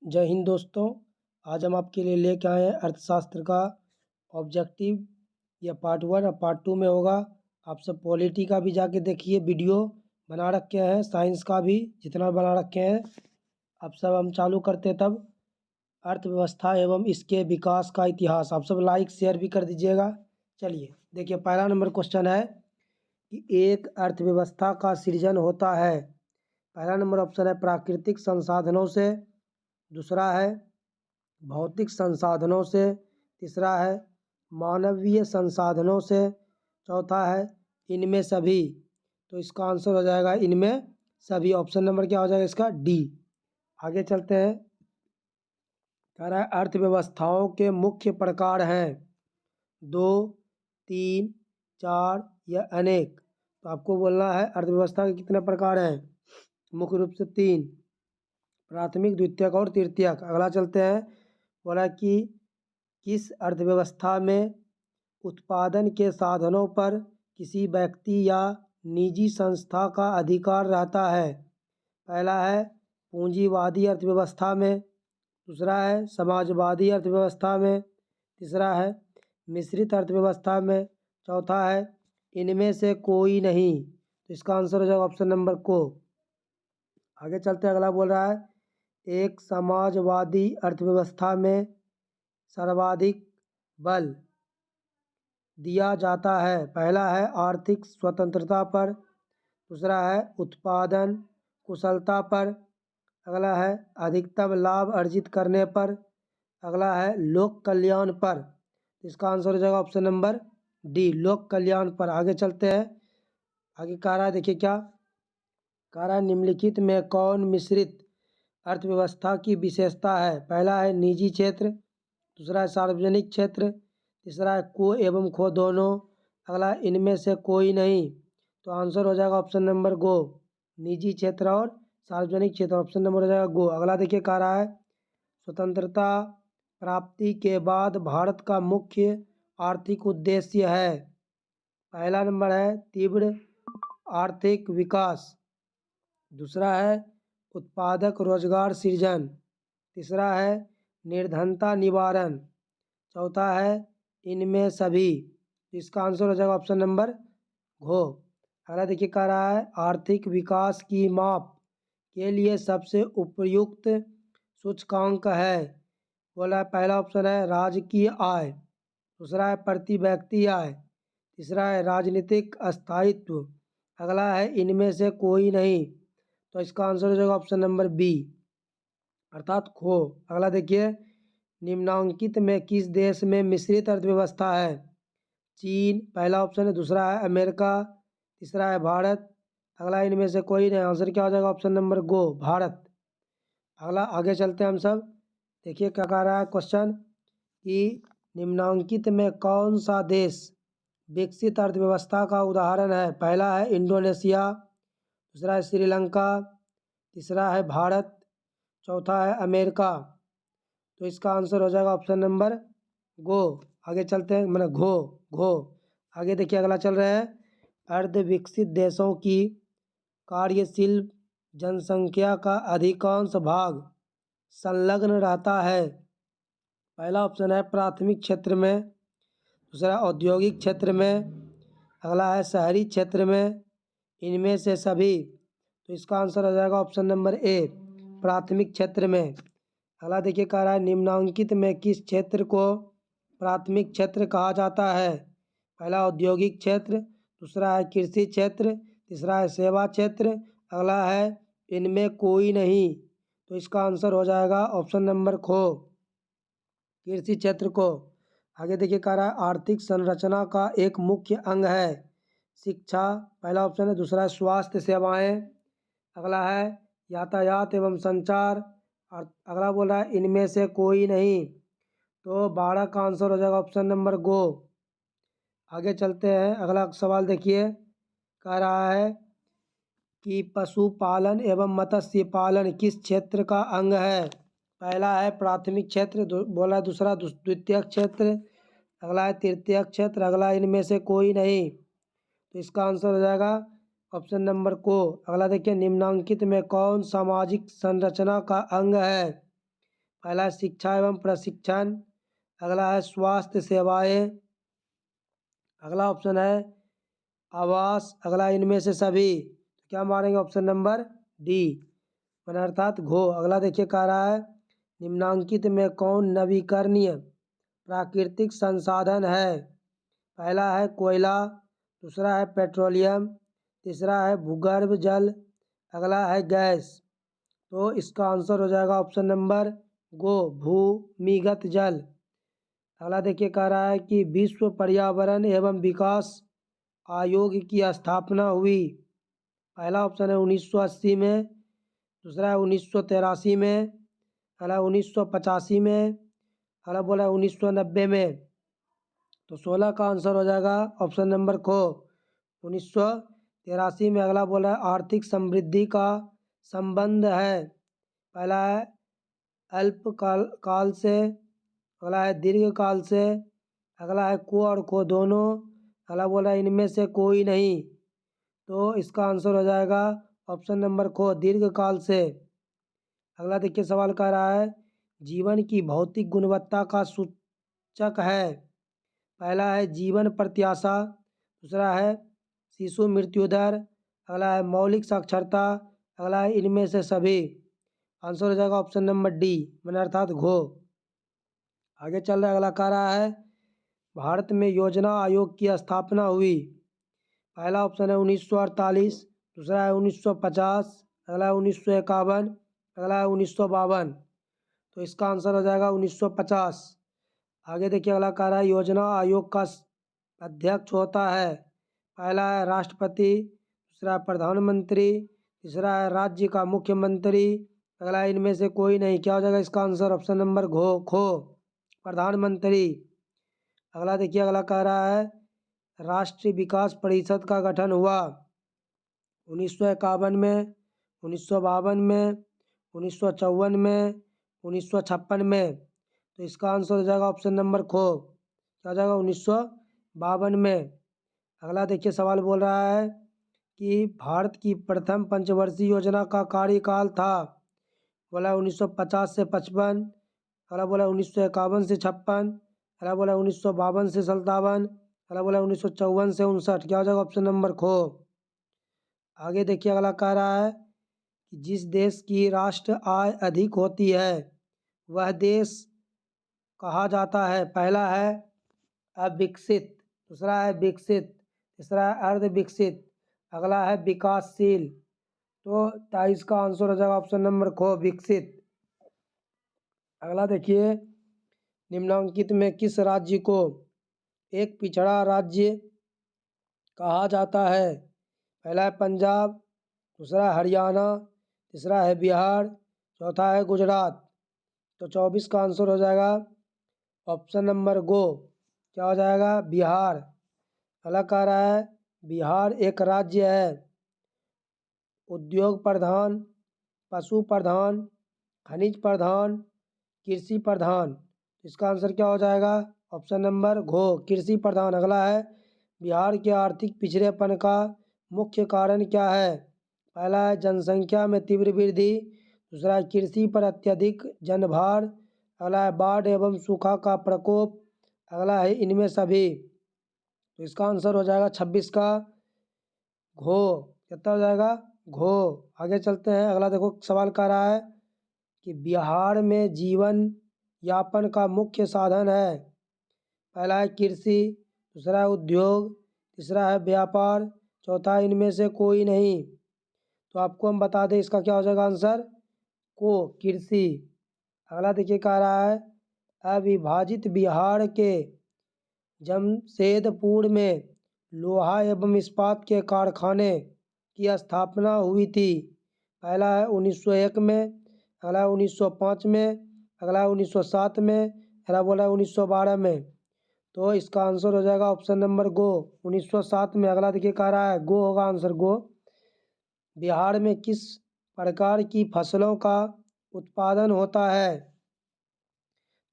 जय हिंद दोस्तों। आज हम आपके लिए लेके आए हैं अर्थशास्त्र का ऑब्जेक्टिव। यह पार्ट 1 और पार्ट 2 में होगा। आप सब पॉलिटी का भी जाके देखिए, वीडियो बना रखे हैं, साइंस का भी जितना बना रखे हैं। अब सब हम चालू करते हैं तब। अर्थव्यवस्था एवं इसके विकास का इतिहास। आप सब लाइक शेयर भी कर दीजिएगा। चलिए देखिए, पहला नंबर क्वेश्चन है कि एक अर्थव्यवस्था का सृजन होता है। पहला नंबर ऑप्शन है प्राकृतिक संसाधनों से, दूसरा है भौतिक संसाधनों से, तीसरा है मानवीय संसाधनों से, चौथा है इनमें सभी। तो इसका आंसर हो जाएगा इनमें सभी। ऑप्शन नंबर क्या हो जाएगा इसका? डी। आगे चलते हैं। कह रहा है अर्थव्यवस्थाओं के मुख्य प्रकार हैं 2, 3, 4 या अनेक। तो आपको बोलना है अर्थव्यवस्था के कितने प्रकार हैं। मुख्य रूप से 3, प्राथमिक, द्वितीयक और तृतीयक। अगला चलते हैं। बोला कि किस अर्थव्यवस्था में उत्पादन के साधनों पर किसी व्यक्ति या निजी संस्था का अधिकार रहता है। पहला है पूंजीवादी अर्थव्यवस्था में, दूसरा है समाजवादी अर्थव्यवस्था में, तीसरा है मिश्रित अर्थव्यवस्था में, चौथा है इनमें से कोई नहीं। तो इसका आंसर हो जाएगा ऑप्शन नंबर को। आगे चलते हैं। अगला बोल रहा है एक समाजवादी अर्थव्यवस्था में सर्वाधिक बल दिया जाता है। पहला है आर्थिक स्वतंत्रता पर, दूसरा है उत्पादन कुशलता पर, अगला है अधिकतम लाभ अर्जित करने पर, अगला है लोक कल्याण पर। इसका आंसर हो जाएगा ऑप्शन नंबर डी, लोक कल्याण पर। आगे चलते हैं। आगे कह रहा है, देखिए क्या कह रहा है, निम्नलिखित में कौन मिश्रित अर्थव्यवस्था की विशेषता है। पहला है निजी क्षेत्र, दूसरा है सार्वजनिक क्षेत्र, तीसरा है को एवं खो दोनों, अगला इनमें से कोई नहीं। तो आंसर हो जाएगा ऑप्शन नंबर गो, निजी क्षेत्र और सार्वजनिक क्षेत्र। ऑप्शन नंबर हो जाएगा गो। अगला देखिए कह रहा है स्वतंत्रता प्राप्ति के बाद भारत का मुख्य आर्थिक उद्देश्य है। पहला नंबर है तीव्र आर्थिक विकास, दूसरा है उत्पादक रोजगार सृजन, तीसरा है निर्धनता निवारण, चौथा है इनमें सभी। इसका आंसर हो जाएगा ऑप्शन नंबर घो। अगला देखिए कह रहा है आर्थिक विकास की माप के लिए सबसे उपयुक्त सूचकांक है। बोला है पहला ऑप्शन है राजकीय आय, दूसरा है प्रति व्यक्ति आय, तीसरा है राजनीतिक स्थायित्व, अगला है इनमें से कोई नहीं। तो इसका आंसर हो जाएगा ऑप्शन नंबर बी अर्थात खो। अगला देखिए निम्नांकित में किस देश में मिश्रित अर्थव्यवस्था है। चीन पहला ऑप्शन है, दूसरा है अमेरिका, तीसरा है भारत, अगला इनमें से कोई नहीं। आंसर क्या हो जाएगा ऑप्शन नंबर गो, भारत। अगला आगे चलते हैं हम सब। देखिए क्या कह रहा है क्वेश्चन कि निम्नांकित में कौन सा देश विकसित अर्थव्यवस्था का उदाहरण है। पहला है इंडोनेशिया, दूसरा है श्रीलंका, तीसरा है भारत, चौथा है अमेरिका। तो इसका आंसर हो जाएगा ऑप्शन नंबर गो। आगे चलते हैं, मतलब घो घो। आगे देखिए अगला चल रहा है अर्ध विकसित देशों की कार्यशील जनसंख्या का अधिकांश भाग संलग्न रहता है। पहला ऑप्शन है प्राथमिक क्षेत्र में, दूसरा औद्योगिक क्षेत्र में, अगला है शहरी क्षेत्र में, इनमें से सभी। तो इसका आंसर हो जाएगा ऑप्शन नंबर ए, प्राथमिक क्षेत्र में। अगला देखिए कह रहा है निम्नांकित में किस क्षेत्र को प्राथमिक क्षेत्र कहा जाता है। पहला औद्योगिक क्षेत्र, दूसरा है कृषि क्षेत्र, तीसरा है सेवा क्षेत्र, अगला है इनमें कोई नहीं। तो इसका आंसर हो जाएगा ऑप्शन नंबर खो, कृषि क्षेत्र को। आगे देखिए कह रहा है आर्थिक संरचना का एक मुख्य अंग है शिक्षा, पहला ऑप्शन है, दूसरा है स्वास्थ्य सेवाएं, अगला है यातायात एवं संचार, और अगला बोल रहा है इनमें से कोई नहीं। तो 12 का आंसर हो जाएगा ऑप्शन नंबर गो। आगे चलते हैं। अगला सवाल देखिए कह रहा है कि पशुपालन एवं मत्स्य पालन किस क्षेत्र का अंग है। पहला है प्राथमिक क्षेत्र, बोला दूसरा द्वितीयक क्षेत्र, अगला है तृतीयक क्षेत्र, अगला इनमें से कोई नहीं। तो इसका आंसर हो जाएगा ऑप्शन नंबर को। अगला देखिए निम्नांकित में कौन सामाजिक संरचना का अंग है। पहला है शिक्षा एवं प्रशिक्षण, अगला है स्वास्थ्य सेवाएं, अगला ऑप्शन है आवास, अगला इनमें से सभी। तो क्या मारेंगे ऑप्शन नंबर डी मन अर्थात घो। अगला देखिए कह रहा है निम्नांकित में कौन नवीकरणीय प्राकृतिक संसाधन है। पहला है कोयला, दूसरा है पेट्रोलियम, तीसरा है भूगर्भ जल, अगला है गैस। तो इसका आंसर हो जाएगा ऑप्शन नंबर गो भूमिगत जल। अगला देखिए कह रहा है कि विश्व पर्यावरण एवं विकास आयोग की स्थापना हुई। पहला ऑप्शन है 1980 में, दूसरा है 1983 में, अगला 1985 में, अगला बोला है 1990 में। तो 16 का आंसर हो जाएगा ऑप्शन नंबर खो 1983 में। अगला बोला है आर्थिक समृद्धि का संबंध है। पहला है काल से, अगला है दीर्घ काल से, अगला है को और को दोनों, अगला बोला है इनमें से कोई नहीं। तो इसका आंसर हो जाएगा ऑप्शन नंबर खो दीर्घ काल से। अगला देखिए सवाल कह रहा है जीवन की भौतिक गुणवत्ता का सूचक है। पहला है जीवन प्रत्याशा, दूसरा है शिशु मृत्यु दर, अगला है मौलिक साक्षरता, अगला है इनमें से सभी। आंसर हो जाएगा ऑप्शन नंबर डी मन अर्थात घो। आगे चल रहा है, अगला कह रहा है भारत में योजना आयोग की स्थापना हुई। पहला ऑप्शन है 1948, दूसरा है 1950, अगला है 1951, अगला है 1952। तो इसका आंसर हो जाएगा 1950। आगे देखिए अगला कह रहा है योजना आयोग का अध्यक्ष होता है। पहला है राष्ट्रपति, दूसरा है प्रधानमंत्री, तीसरा है राज्य का मुख्यमंत्री, अगला है इनमें से कोई नहीं। क्या हो जाएगा इसका आंसर ऑप्शन नंबर खो प्रधानमंत्री। अगला देखिए अगला कह रहा है राष्ट्रीय विकास परिषद का गठन हुआ 1951 में, 1952 में, 1954 में, 1956 में। तो इसका आंसर हो जाएगा ऑप्शन नंबर खो क्या हो जाएगा 1952 में। अगला देखिए सवाल बोल रहा है कि भारत की प्रथम पंचवर्षीय योजना का कार्यकाल था। बोला 1950 से 55, अगला बोला 1951 से 56, अगला बोला 1952 से 57, अगला बोला 1954 से 59। क्या हो जाएगा ऑप्शन नंबर खो। आगे देखिए अगला कह रहा है कि जिस देश की राष्ट्र आय अधिक होती है वह देश कहा जाता है। पहला है अविकसित, दूसरा है विकसित, तीसरा है अर्ध विकसित, अगला है विकासशील। तो 23 का आंसर हो जाएगा ऑप्शन नंबर खो विकसित। अगला देखिए निम्नांकित में किस राज्य को एक पिछड़ा राज्य कहा जाता है। पहला है पंजाब, दूसरा है हरियाणा, तीसरा है बिहार, चौथा है गुजरात। तो 24 का आंसर हो जाएगा ऑप्शन नंबर गो क्या हो जाएगा बिहार। अगला कह रहा है बिहार एक राज्य है उद्योग प्रधान, पशु प्रधान, खनिज प्रधान, कृषि प्रधान। इसका आंसर क्या हो जाएगा ऑप्शन नंबर घो कृषि प्रधान। अगला है बिहार के आर्थिक पिछड़ेपन का मुख्य कारण क्या है। पहला है जनसंख्या में तीव्र वृद्धि, दूसरा है कृषि पर अत्यधिक जनभार, अगला है बाढ़ एवं सूखा का प्रकोप, अगला है इनमें सभी। तो इसका आंसर हो जाएगा 26 का घो कितना हो जाएगा घो। आगे चलते हैं, अगला देखो सवाल कह रहा है कि बिहार में जीवन यापन का मुख्य साधन है। पहला है कृषि, दूसरा है उद्योग, तीसरा है व्यापार, चौथा इनमें से कोई नहीं। तो आपको हम बता दें इसका क्या हो जाएगा आंसर को कृषि। अगला देखिए कह रहा है अविभाजित बिहार के जमशेदपुर में लोहा एवं इस्पात के कारखाने की स्थापना हुई थी। पहला है 1901 में, अगला है 1905 में, अगला है 1907 में, अगला बोला है 1912 में। तो इसका आंसर हो जाएगा ऑप्शन नंबर गो 1907 में। अगला देखिए कह रहा है गो होगा आंसर गो। बिहार में किस प्रकार की फसलों का उत्पादन होता है।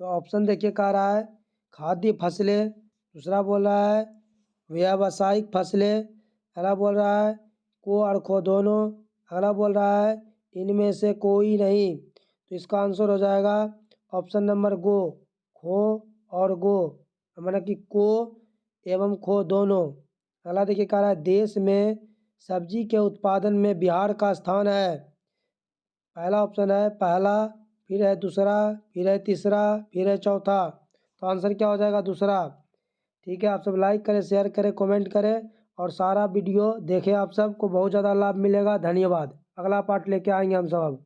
तो ऑप्शन देखिए कह रहा है खाद्य फसलें, दूसरा बोल रहा है व्यावसायिक फसलें, अगला बोल रहा है को और खो दोनों, अगला बोल रहा है इनमें से कोई नहीं। तो इसका आंसर हो जाएगा ऑप्शन नंबर गो, खो और गो, माना कि को एवं खो दोनों। अगला देखिए कह रहा है देश में सब्जी के उत्पादन में बिहार का स्थान है। पहला ऑप्शन है पहला, फिर है दूसरा, फिर है तीसरा, फिर है चौथा। तो आंसर क्या हो जाएगा? दूसरा। ठीक है, आप सब लाइक करें, शेयर करें, कमेंट करें और सारा वीडियो देखें। आप सबको बहुत ज़्यादा लाभ मिलेगा। धन्यवाद। अगला पार्ट लेके आएंगे हम सब अब।